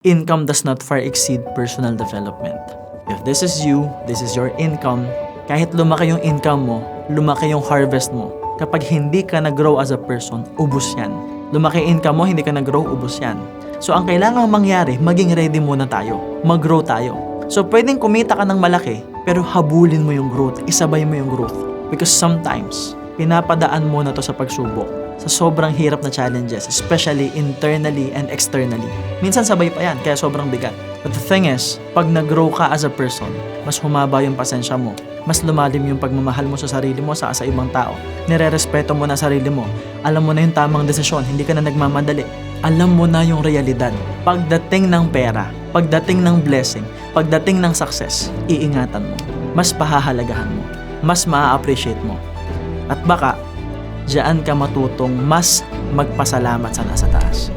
Income does not far exceed personal development. If this is you, this is your income, kahit lumaki yung income mo, lumaki yung harvest mo, kapag hindi ka nag-grow as a person, ubos yan. Lumaki income mo, hindi ka nag-grow, ubos yan. So ang kailangang mangyari, maging ready muna tayo. Mag-grow tayo. So pwedeng kumita ka ng malaki, pero habulin mo yung growth, isabay mo yung growth. Because sometimes, pinapadaan mo na to sa pagsubok, sa sobrang hirap na challenges, especially internally and externally. Minsan sabay pa yan, kaya sobrang bigat. But the thing is, pag nag-grow ka as a person, mas humaba yung pasensya mo, mas lumalim yung pagmamahal mo sa sarili mo sa ibang tao. Nire-respeto mo na sarili mo. Alam mo na yung tamang desisyon, hindi ka na nagmamadali. Alam mo na yung realidad. Pagdating ng pera, pagdating ng blessing, pagdating ng success, iingatan mo. Mas pahahalagahan mo. Mas maa-appreciate mo. At baka, diyan ka matutong mas magpasalamat sa nasa taas.